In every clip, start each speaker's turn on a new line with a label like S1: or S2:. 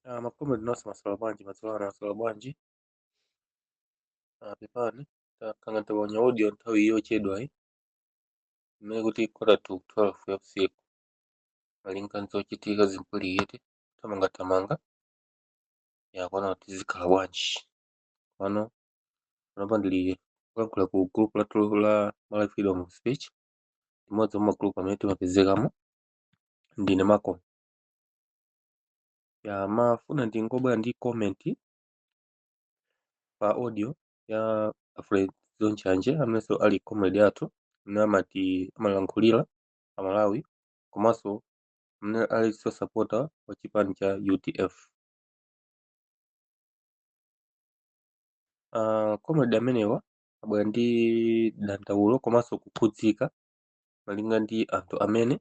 S1: Makomedi nonse maswala bwanji pepani kang'ata bwanya audio nthawi yochedwayi imene kuti 11:45 ya usiku malinga nzochitika zimpuliyete tamanga yakwana kuti zikhala bwanji pano ndili kulankhula ku group lathu la Malawi Freedom of Speech, limodzi mwa magroup amene timapezekamo. Ndine Malcolm. Mafuna ndingobwera ndi comment pa audio ya Alfred Zonchanje amenenso ali comrade athu amene amalankhulira pa Malawi komanso amene alinso supporter wa chipani cha UTF. Comrade amenewa abwera ndi dandaulo komanso kukhudzika malinga ndi anthu amene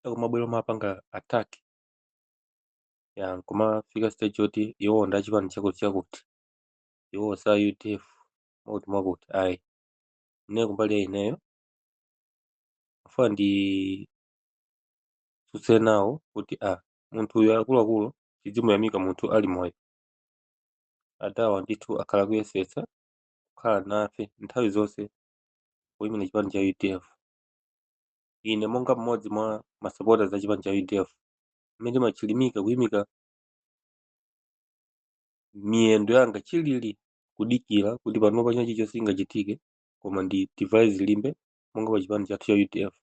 S1: akumabwera mapanga attack nkumafika stage yoti iwo ndi achipani chakuti iwo sa UTF mwakuti ayi ine kumbali ya ineyo afuna nditsutse nawo kuti munthu uyu akuluakulu tizimuyamika munthu ali moyo. Adawa ndithu akhala kuyesetsa kukhala nafe nthawi zonse kuyimira chipani cha UTF. Ine monga mmodzi mwa masupporters a chipani cha UTF amene ndimachilimika kuyimika miyendo yanga chilili kudikira kuti panopa china chilichonse chingachitike koma ndi device limbe monga pa chipani chathu cha UTF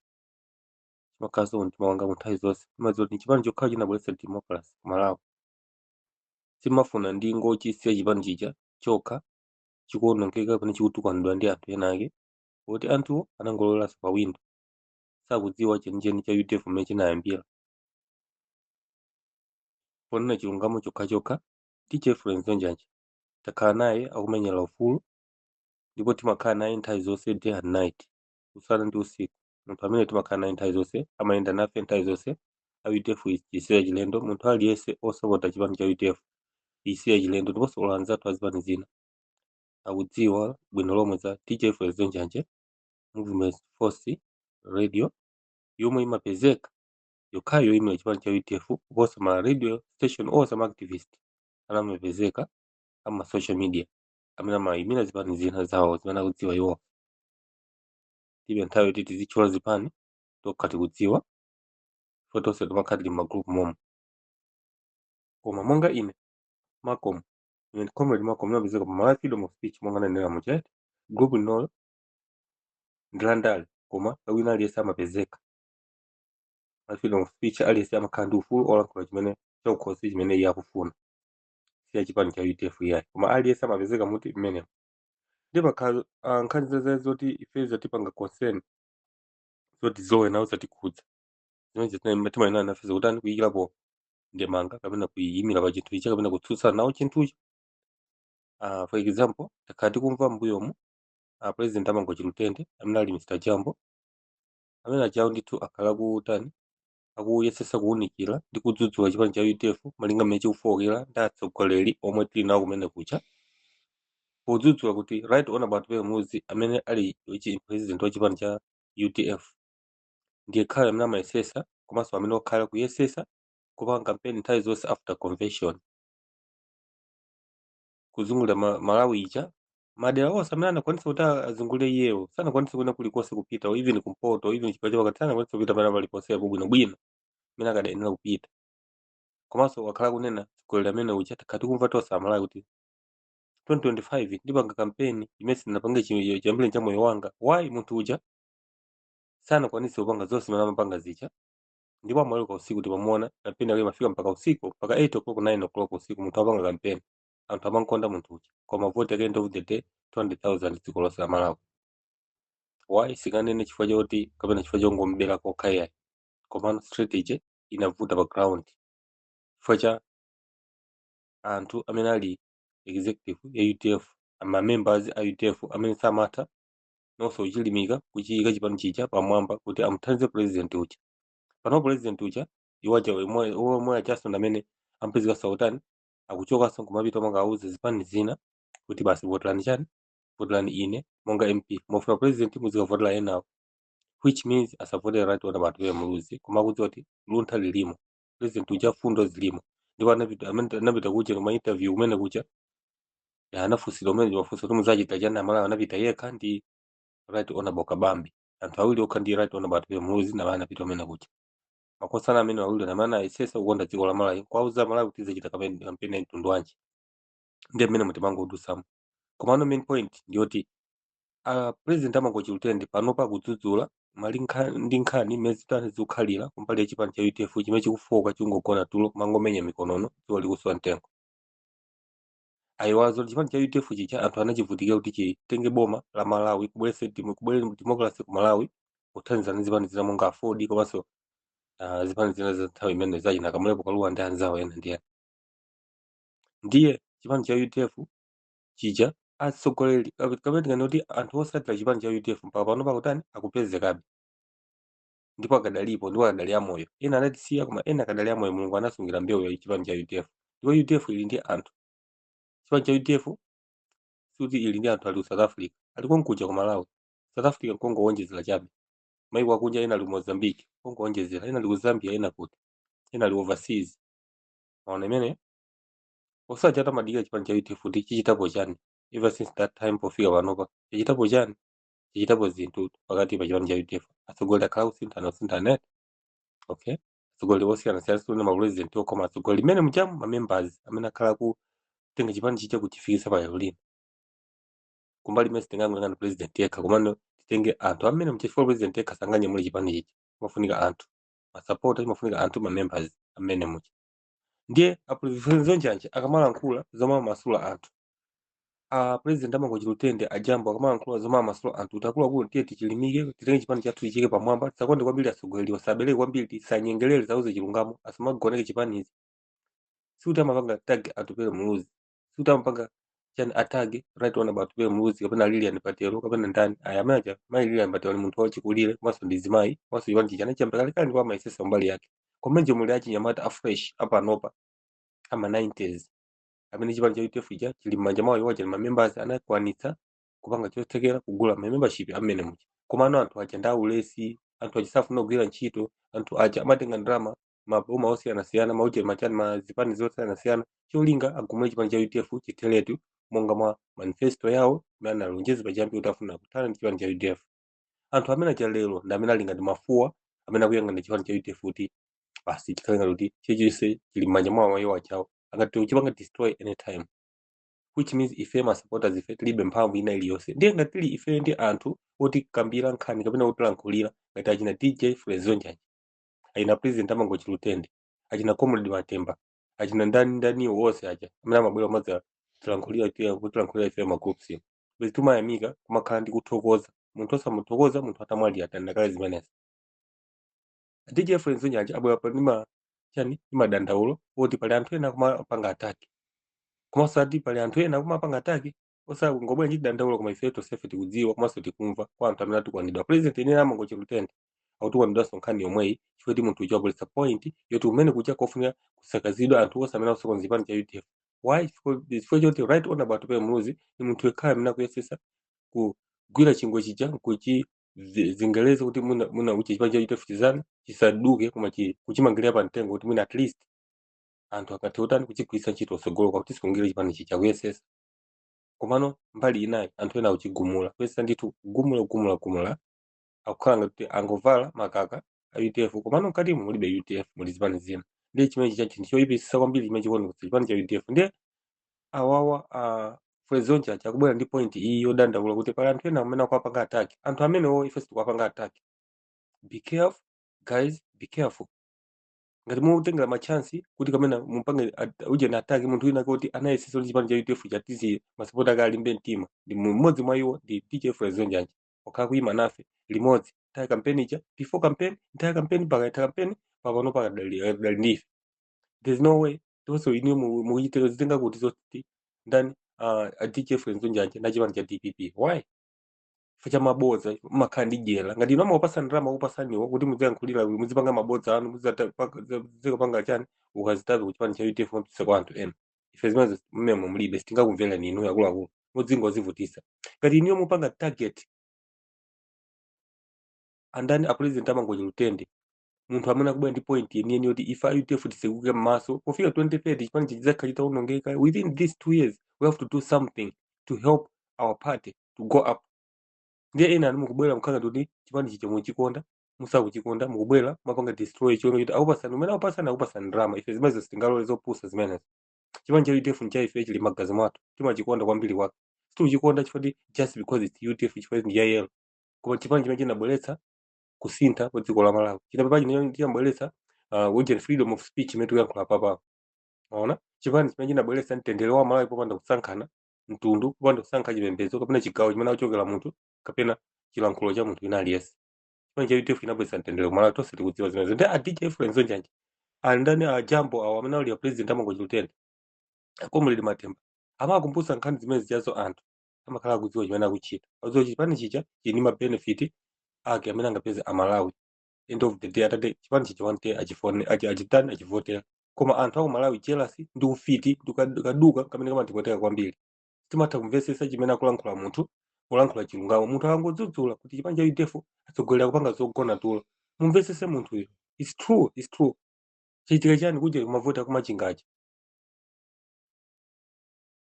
S1: chimakhalanso mtima wanga munthawi zonse. Ndimadziwa kuti chipani chokhala chinabweretsa democracy ku Malawi. Simafuna ndingochisiya chipani chija chokha chikuwonongeka pamene chikutukwanidwa ndi anthu ena ake kuti anthuwo anangololeranso pa windo sakudziwa chenicheni cha UTF mmene chinayambira. Ponena chilungamo chokhachokha tiche Alfred Zonchanje takhala naye akumenyera ufulu ndipo timakhala naye nthawi zonse day and night, usana ndi usiku. Munthu amene timakhala naye nthawi zonse amayenda nafe nthawi zonse a UTF isiya chilendo. Munthu aliyense osapota chipani cha UTF isiya chilendo ndiponso ola anzathu azipani zina akudziwa bwino lomwe za tiche Alfred Zonchanje Movement Force Radio yomwe imapezeka yokhayo yoyimira chipani cha UTF kuposa ma radio station onse ama activist amapezeka ama social media amene amayimira zipani zina zawo zimene akudziwa iwo. Tibe nthawi yoti tizitchula zipani tokha tikudziwa ndipo tonse timakhala tili m'magroup momwe. Koma monga ine Malcolm, ine comrade Malcolm ndimapezeka pa Malawi Freedom of Speech monga nanenera muchete. Group linolo ndilandale koma wina aliyense amapezeka. Malawi Freedom of Speech aliyense amakhala ndi ufulu olankhula chimene chaukhosi chimene iye akufuna siya chipani cha UTF iyayi koma aliyense amapezeka muti mmenemo. Ndipakhala nkhani zoti ife zatipanga concern zoti zowe nawo zatikhudza zimene timayina nafe zikutani kuyikirapo ndemanga kapena kuyimira pa chinthu ichi kapena kutsutsana nawo chinthucho. For example takhala tikumva m'mbuyomu president Amangochi Mtende amene ali Mr. Jambo amene ajawo ndithu akhala kutani akuyesesa kuwunikira ndi kudzudzula chipani cha UTF malinga mmene chikufowokera ndi atsogoleri omwe tili nawo kumene kucha podzudzula kuti Right Honorable Pierre Muzi amene ali president wa chipani cha UTF ndiye khale amene amayesesa komanso amene okhala kuyesesa kupanga campaign nthawi zonse after convention kuzungulira Malawi ija madera onse amene anakwanisa kuti azungulire iyewo sanakwanisa kwena kulikonse kupita even kumpoto even chipacha pakati sanakwanisa kupita pana paliponse bwinobwino amene akadayenera kupita. Komanso wakhala kunena tsogoleri amene uja takhala tikumva tonse Amalawi kuti 2025 ndipanga campaign imene sindinapange chiyambire cha moyo wanga. Why munthu uja sanakwanisa kupanga zonse zimene amapanga zija ndipo amaloka usiku timamuona campaign yake imafika mpaka usiku mpaka 8 o'clock 9 o'clock usiku munthu apanga campaign anthu amankonda munthu uja koma vote at the end of the day 200,000 dziko lonse la Malawi. Why sikanene chifukwa choti kapena chifukwa chongomubera kokha iyayi komano strategy inavuta pa ground chifukwa cha anthu amene ali executive ya UTF ama members a UTF amene samatha nonso kuchilimika kuchiyika chipani chija pamwamba kuti amuthandize president uja. Pano president uja iwaja omwe Jackson amene ampezeka sautani akuchokanso kumapita monga auze zipani zina kuti basi votelani chani votelani ine monga MP mofuna president muzikavotera enawo, which means asavotera Right Honorable Pierre Muzi koma akudziwa kuti luntha lilimo president uja fundo zilimo ndipo anapita kuja koma interview kumene kuja anafunsira umene mafunso kuti muzachita chani amalawi anapita yekha ndi right honorable Kabambi, anthu awiri okha ndi right honorable Tupe Muluzi namene anapita umene kuja makosana amene awiri namene ayesesa kukonda dziko la Malawi kwauza Malawi kuti izachita kampeni mtundu wanji ndi amene mutimangodusamo. Komano main point ndiyoti president Amangochi Lutende panopa akudzudzula mali ndi nkhani imene zitani zikukhalira kumbali ya chipani cha UTF chimene chikufoka chingogona tulo mangomenya mikonono dziwo likuswa mtengo. Ayiwazo chipani cha UTF chicha anthu anachivutika kuti chitenge boma la Malawi kubweresa democracy ku Malawi kuthandizana zipani zina monga Ford komanso zipani zina za nthawi imene zachina kamalepo kaluwa ndi anzawo ena ndiye chipani cha UTF chicha atsogoleri kapena kuti anthu osatira chipani cha UTF mpaka panopa kutani akupezekabe ndipo akadalipo ndipo akadali amoyo ena anatisiya koma ena akadali amoyo Mulungu anasungira mbewu ya chipani cha UTF ndipo UTF ili ndi anthu chipani cha UTF suti ili ndi anthu ali ku South Africa aliko nkuja ku Malawi. South Africa nkongowonjezera chabe maiko akunja ena ali Mozambique nkongowonjezera ena ali ku Zambia ena kuti ena ali overseas maona imene osachata madika chipani cha UTF kuti chichitapo chani ever since that time pofika panopa chichitapo chani chichitapo zinthu pakati pa chipani cha UTF atsogoleri akhala kusinthana okay atsogoleri osiyana-siyana sikuti mapresident okoma atsogoleri limene muchamu mamembers amene akhala kutenga chipani chicha kuchifikisa pa lero lino kumbali imene sitingang'ana president yekha komano titenge anthu amene mchifukwa president yekha sanganyamule chipani chicha mafunika anthu masapota imafunika anthu mamembers amene mucha ndiye apresident njanje akamalankhula zomwe masula anthu president Amangochi Lutende ajambo akamalankhula zomwe masula anthu takuluakulu tiye tichilimike titenge chipani chathu tichike pamwamba tisakonde kwambiri atsogoleri wasabeleke kwambiri tisanyengerere zauze chilungamo asamagoneke chipanichi sikuti amapanga tag Tupe Muluzi sikuti amapanga chani atagi right honorable Tupe Muluzi kapena Lilian Patelo kapena ndani ayamaja mai Lilian Patelo munthu wachikulire komanso ndi zimayi komanso chipani chicha anachiyamba kalekale ndipo amayesesa mbali yake komenje muli achinyamata afresh apanopa ama 90s amene chipani cha UTF icha chili m'manja mwawo iwo chali mamembers anakwanitsa kupanga chothekera kugula membership amene mucha komano anthu aja ndi aulesi anthu aja safuna kugwira ntchito anthu aja amatenga ndalama maboma osiyana-siyana maucheri machani mazipani zosiyanasiyana cholinga agumule chipani cha UTF chitheretu monga mwa manifesto yawo imene analonjeza pachiyambi kuti afuna kuthana ndi chipani cha UTF. Anthu amene acha lero ndi amene ali ngati mafuwa amene akuyang'ana chipani cha UTF kuti basi chikhalengati kuti chilichonse chili m'manja mwawo iwo achawo angati uchipanga destroy anytime, which means ife masupporters ife tilibe mphamvu ina iliyonse ndiye ngati tili ife ndi anthu oti kambira nkhani kapena otilankhulira ngati achina DJ Frezo Njanje, achina president Amangochi Lutende, achina Comrade Matemba, achina ndaniwo wonse aja amene amabwera umadza kutilankhulira ife magroups ino bwezi timayamika kumakhala ndi kuthokoza munthu osamuthokoza munthu atamwali atandakale zimenezi. DJ Frezo Njanje abwera pa chani imadandaulo oti pali anthu ena kumapanga ataki komanso ati pali anthu ena kumapanga ataki osangobwera ndi dandaulo koma ife tonsefe tikudziwa komanso tikumva kwa anthu amene atikwanidwa. President ine Amangochi Lutende akutikwanidwanso nkhani yomweyi chifukwa munthu uja wabweretsa point yoti umene kuja kofunika kusakazidwa anthu onse amene akusokoneza chipani cha UTF. Why? Chifukwa choti right honorable Tupe Muluzi ni munthu yekhayo amene akuyesesa kugwira chingwe chija kuchizingeleza kuti muna uchi chipani cha UTF chizani chisaduke koma kuchimangirira pa mtengo kuti mwina at least anthu akathe utani kuchigwiritsa ntchito osogoloka kuti sikungire chipani chicha kuyesesa. Komano mbali inayi anthu ena akuchigumula kuyesesa ndithu kugumula akukhala ngati angovala makaka a UTF komano mkatimo mulibe UTF muli zipani zina ndiye chimene chichachi ndichoyipitsitsa kwambiri chimene chikuoneka chipani cha UTF. Ndiye awawa Frezo Njanje akubwera ndi point iyi yodandaula kuti pali anthu ena amene akuapanga ataki anthu amenewo ife sitikuapanga ataki. Be careful guys, be careful ngati mutengera machansi kuti kamena mupange uje na ataki munthu wina kuti anayesesa kuti chipani cha UTF chatiziye masapota ake alimbe mtima ndi mmodzi mwa iwo ndi DJ Frezo Njanje wakhala kuyima nafe limodzi nthawi campaign ija before campaign nthawi campaign pakatha campaign papano pakadali ndife. There's no way tonso ine muchiteka zitenga kuti zoti ndani DJ Frezo Njanje na chipani cha DPP. Why? Facha mabodza makhala ndi jela ngati ino amawapasa ndalama kupasaniwo kuti muziyankhulira muzipanga mabodza anu muzikapanga chani ukazitabe kuchipani cha UTF mupisa kwa anthu ena ife zimene mmemo mulibe sitingakumvera ninu yakuluakulu muzingozivutisa ngati iniyo mupanga target andani a president Amangochi Lutende munthu amene akubwera ndi point yeniyeni yoti ife UDF tisekuke m'maso pofika 2030 chipani chidzakhala chitawonongeka. Within these 2 years we have to do something to help our party to go up. Ndiye ena mukubwera mukhala kuti chipani chicho muchikonda musakuchikonda mukubwera mapanga destroy chiona kuti akupasani umene akupasani akupasani drama. Ife zimenezo sitingalole zopusa zimenezo. Chipani cha UDF ncha ife chili magazi mwathu timachikonda kwambiri wake situchikonda chifukwa just because it's UDF chifukwa ndi yayelo koma chipani chimene chinabweretsa kusintha kwa dziko la Malawi chinapapa chimene chinabweretsa with freedom of speech imene tikuyankhula papa. Unaona chipani chimene chinabweretsa mtendere wa Malawi popanda kusankhana mtundu popanda kusankha chipembedzo kapena chigawo chimene achokera munthu kapena chilankhulo cha munthu wina aliyense. Chipani cha UDF chinabweretsa mtendere Malawi tonse tikudziwa zimenezo. Ndi a DJ Friends Onjanja andani a Jambo awo amene ali president amangochi utende akomulidi Matemba amakumbusa nkhani zimene zichazo anthu amakhala kudziwa chimene akuchita adziwa chipani chicha chini ma benefit ake amene angapeze Amalawi. End of the day atate chipani chicha wante achifone achitani achivotera koma anthu aku Malawi jealousy ndi ufiti ndikaduka kamene kamatipoteka kwambiri timatha kumvesesa chimene akulankhula munthu kulankhula chilungamo munthu akangodzudzula kuti chipani cha UDF atsogolera kupanga zogona tulo mumvesese munthu uyo. It's true chitika chani kunja kumavota kumachingachi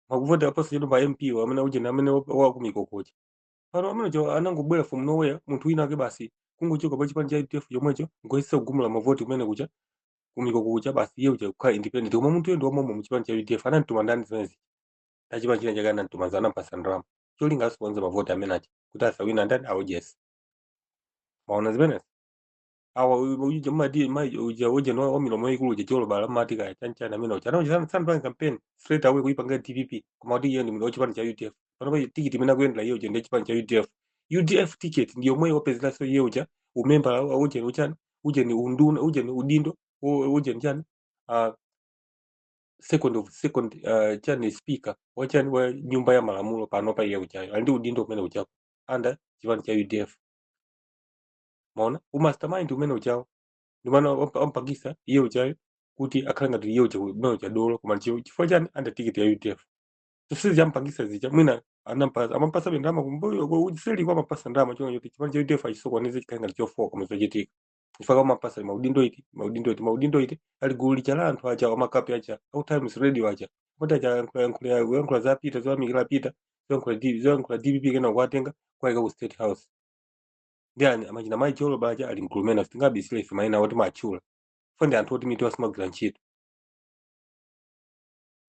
S1: makuvota aposo chedu pa MP amene uje amene wakumikokocha pano amene jo anangobwera from nowhere munthu wina ake basi kungochoka pa chipani cha UDF chomwecho ngoyesa kugumula mavoti kumene kucha kumikokocha basi iye uja kukhala independent koma munthu ndi wamomo mu chipani cha UDF anamtuma ndani zimenezi tachipani china chake anamtuma anampasa ndalama cholinga asiponza mavoti amene acha kuti asawina ndani aujesi maona zimenezi awa uja uje no wamilomo ikulu uje cholo bala matika chanchana amene ucha anaocha sana campaign straight away kuipanga TVP koma kuti iye ndi munthu wachipani cha UDF panopa tikiti imene akuyendera iye uja ndi chipani cha UDF ticket ndiyo mwe wapezera so iye uja umemba uje uchani uje ni unduna uje ni udindo uje njani second chani speaker wachani wa nyumba ya malamulo panopa iye uja ali ndi udindo umene uja anda chipani cha UDF maona umastermind umene uchawo ndimana ampangisa iye uchayo kuti akhala ngati iye umene ucha dolo koma chifukwa chani anda ticket ya UDF tusizi ampangisa zicha mwina amampasa ndalama kumbuyo useli kwa amapasa ndalama chonyo kuti chipani cha UDF achisokoneze chikhala ngati chofoka koma zochitika chifukwa amapasa maudindo iti ali gulu licha anthu acha amakapi acha all times radio acha kuti acha yankhula zapita zoyamikira pita zoyankhula DPP kena kuwatenga kwaika ku State House ndiani amachina mai cholo bacha ali mkulumena sitingabisire ife maina woti machula fonde anthu oti miti wasimagwira ntchito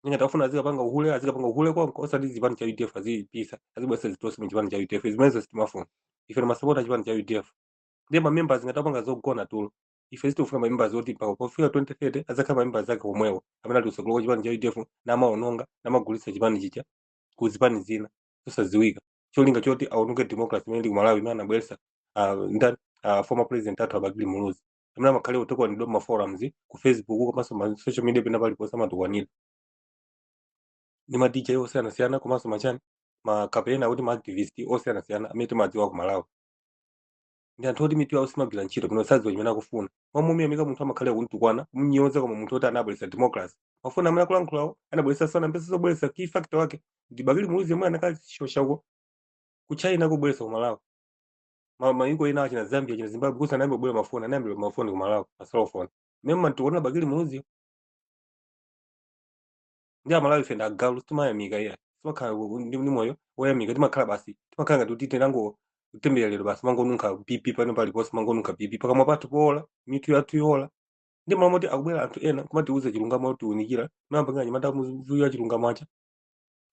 S1: ninga tafuna azikapanga uhule kwa osati chipani cha UDF azipisa azibwesa zitosi mu chipani cha UDF zimenezo sitimafuna ife masapota chipani cha UDF ndiye ma members ngatapanga zogona tulo ife sitifuna ma members oti pofika 2030 azakhala ma members ake omwewo amene ali usogolo chipani cha UDF namaononga namagulitsa chipani chicha ku zipani zina zosaziwika cholinga choti aononge democracy imene ndi ku Malawi imene anabweretsa former president athu Abagili Muluzi amene amakhale otukwanidwa ma forums ku Facebook komanso ma social media pena paliponse amatukwanira ndi ma DJ osiyanasiyana komanso machani ma kapena kuti ma activist osiyanasiyana amene timadziwa ku Malawi ndi anthu oti mitu yawo simagwira ntchito pano sadziwa chimene akufuna mamumiyamika munthu amakhale kuntukwana kumnyoza koma munthu oti anabweretsa democracy mafuna amene akulankhulawo anabweretsa sana mpesa zobweretsa key factor wake ndi Bagili Muluzi yomwe anakashosha ku China kubweretsa ku Malawi maingo ina achina Zambia achina Zimbabwe kusa naimbe bwera mafoni anaimbe mafoni ku Malawi pa cellphone memma ntuona Bagili Muluzi ndi Amalawi fenda agalu timayamika iya timakhala ndi moyo woyamika timakhala basi timakhala ngati kuti tenango kutemberero basi mangonunka pipi pano paliponse mangonunka pipi pakamwa pathu pola mitu yathu yola ndi mamoti akubwera anthu ena kumatiuza chilungamo tiunikira mayambanga nyamata muvuya chilungamo acha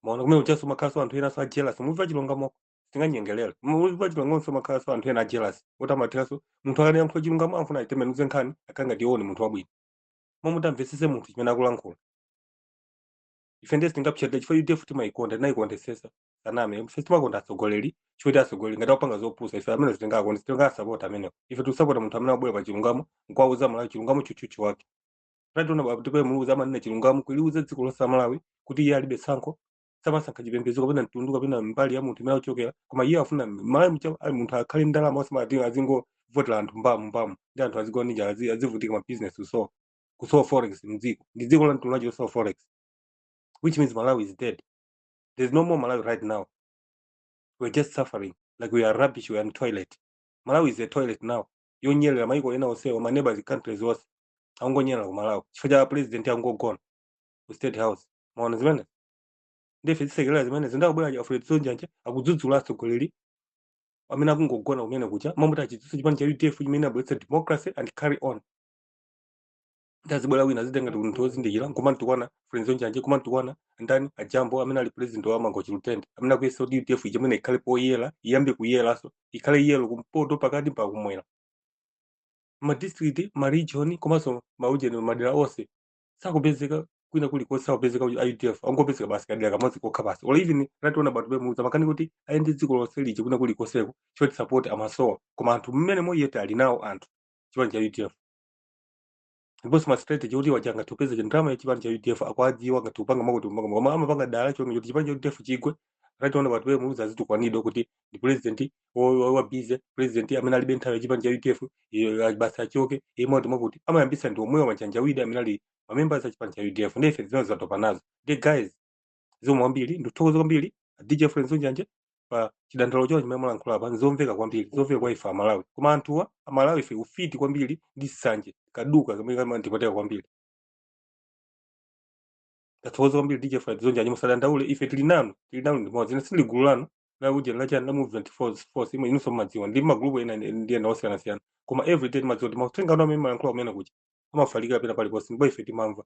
S1: maona kumene uchaso makhaso anthu ena so jealous muvuya chilungamo tinganyengelera muvuya chilungamo so makhaso anthu ena jealous otamathiraso munthu akaneyankhula chilungamo amfuna aitemenuze nkhani akanga tione munthu wabwino mamutamvesese munthu chimene akulankhula ife ndesi tingapcheta chifukwa UDF timaikonda naikondesesa saname ife timakonda atsogoleri choti atsogoleri ngati apanga zopusa ife amene zitingakonda tingasapota amenewo ife tusapota munthu amene abwera pa chilungamo nkwauza Malawi chilungamo chuchuchu wake tationa tipe muluza amanena chilungamo kuliuza dziko lonse Malawi kuti iye alibe tsankho samasankha chipembedzo kapena mtundu kapena mbali ya munthu imene achokera koma iye afuna Malawi ali munthu akhale ndalama osamati azingovotera anthu mbamu ndi anthu azigonija azivutika ma business kusowa forex mdziko ndi dziko la mtundu lacho losowa forex which means Malawi is dead. There's no more Malawi right now. We're just suffering like we are rubbish. We are in toilet. Malawi is a toilet now. yonyerera maiko ena onsewa ma neighbors countries onse angonyerera ku Malawi chifukwa cha president angogona ku State House. Maona zimene ndife zisekera zimene zindakubwera cha Alfred Sonjanja akudzudzula atsogoleri amene akungogona kumene kucha mamuti achitsitsa chipani cha UDF chimene abweretsa democracy and carry on. Ndazibwera wina zitenga kuti ozindikira nkumantukwana Alfred Sonjanja kumantukwana ndani ajambo amene ali president wa Mangochi Lutende amene akuyesa kuti UDF chimene ikhale poyera iyambe kuyeraso ikhale yelo kumpoto pakati pa kumwera ma district ma region komanso maujeni madera onse sakupezeka kwina kulikonse sakupezeka kuti UDF angopezeka basi kadera kamodzi kokha basi or even rationa bantu bemuza makani kuti ayende dziko lonse lije kwina kulikonseko choti support amasowa koma anthu mmene moyete ali nawo anthu chipani cha UDF ndiponso ma strategy kuti wachanga tupeze ndrama ya chipani cha UDF akwadziwa ngati upanga makuti koma amapanga dala chonge kuti chipani cha UDF chigwe rationa bantu bemuza zitukwanidwa kuti ndi president wa busy president amene alibe nthawi ya chipani cha UDF basi achoke imoti makuti amayambisa ndi omwewa machanjawidi amene ali mamembers a chipani cha UDF ndife zino zatopa nazo ndi guys zomwe kwambiri ndithokoza kwambiri DJ Friends Sonjanja pa chidandaulo chonse chimene mulankhula apa nzomveka kwambiri zomveka kwa ife Amalawi koma anthuwa Amalawi ife ufiti kwambiri ndi sanje kaduka kamene kamandipoteka kwambiri. Tathokoza kwambiri DJ Friends Sonjanja musadandaule ife tili nanu ndimodzi ine sili gulu lanu la ujeni lachani la movement force imwe inunso mumadziwa ndi magrupu ena ndi ena osiyanasiyana koma everyday timadziwa kuti mauthenga anu amene mulankhula kumene kucha amafalika pena paliponse ndipo ife timamva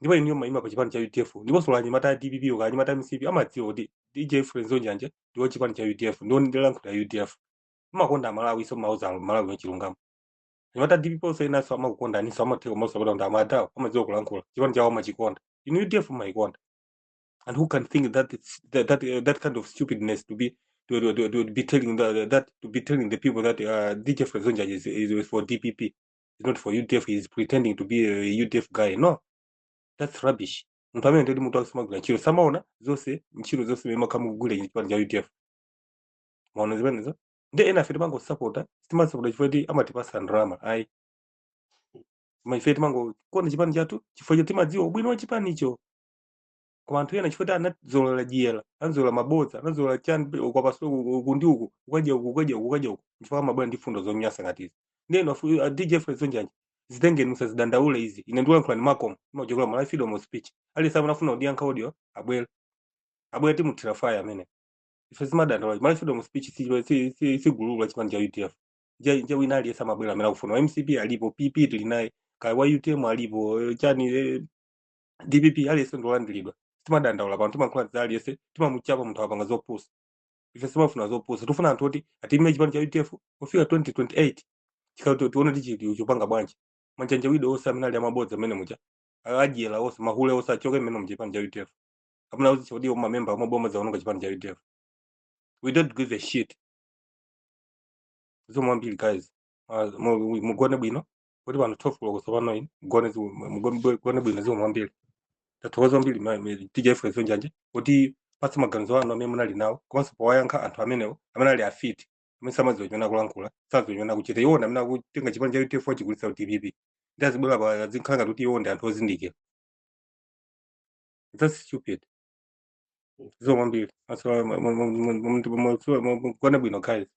S1: ndipo iniyo mayima pa chipani cha UDF ndiponso lanyamata ya DPP ukanyamata ya MCP amadziwa kuti DJ Friends Sonjanja ndiwo chipani cha UDF ndiwo ndilankhula ya UDF amakonda Amalawi iso mauza Malawi wachilungamo anyamata DPP onso enaso amakukonda aniso amatheka maso kuti amadawo amadziwa kulankhula chipani chawo amachikonda inu UDF maikonda. And who can think that kind of stupidness to be telling the people that DJ Friends Sonjanja is for DPP, is not for UDF, he's pretending to be a UDF guy. No, that's rubbish. Mtu amene ndi mtu akusema nchiro samaona zose nchiro zose mema kama kugule chipani cha UDF. Maona zimene zo ndi ena afite mango supporta stima support chifukwa amatipasa ndrama ai maifete mango kona chipani chatu chifukwa timadziwa ubwino wa chipani icho koma anthu ena chifukwa anazola jela anazola mabodza anazola chani kwa paso kundi uku ukaja uku chifukwa mabwana ndi fundo zonyasa ngatizi ndeno DJ Friends Sonjanja zitenge musazidandaule izi ine ndilankhula ni Malcolm imajokula mala freedom of speech ali sabu nafuna udiyankha audio abwera timuthira fire amene ife zimadandaula mala freedom of speech si gulu la chipani cha UDF je wina ali esa mabwera amene akufuna MCP alipo PP tili naye kai wa UTM alipo chani DPP ali esa ndolandilidwa timadandaula pano timankhula zali yese timamuchapa munthu apanga zopusa ife simafuna zopusa tifuna anthu oti atime chipani cha UDF kufika 2028 chikauti tione tichiti chopanga bwanji manchanjawidi onse amene ali amabodza amene mucha ajela onse mahule onse achoke mmene muchipani cha UDF amene auzichoti mamemba amaboma zaononga chipani cha UDF. We don't give a shit zomwambiri guys mugone bwino kuti pano 12 koloko sopano ine mugone bwino zomwambiri tathokoza mbiri DJ Friends Sonjanja kuti pasi maganizo anu amene munali nawo komanso powayankha anthu amenewo amene ali afiti amene samadziwa chimene akulankhula sadziwa chimene akuchita iwona amene akutenga chipani cha UDF achigulitsa DPP ndi azibwera pa azinkhala ngati kuti iwo ndi anthu ozindikira. That's stupid zomwambiri mugone bwino guys.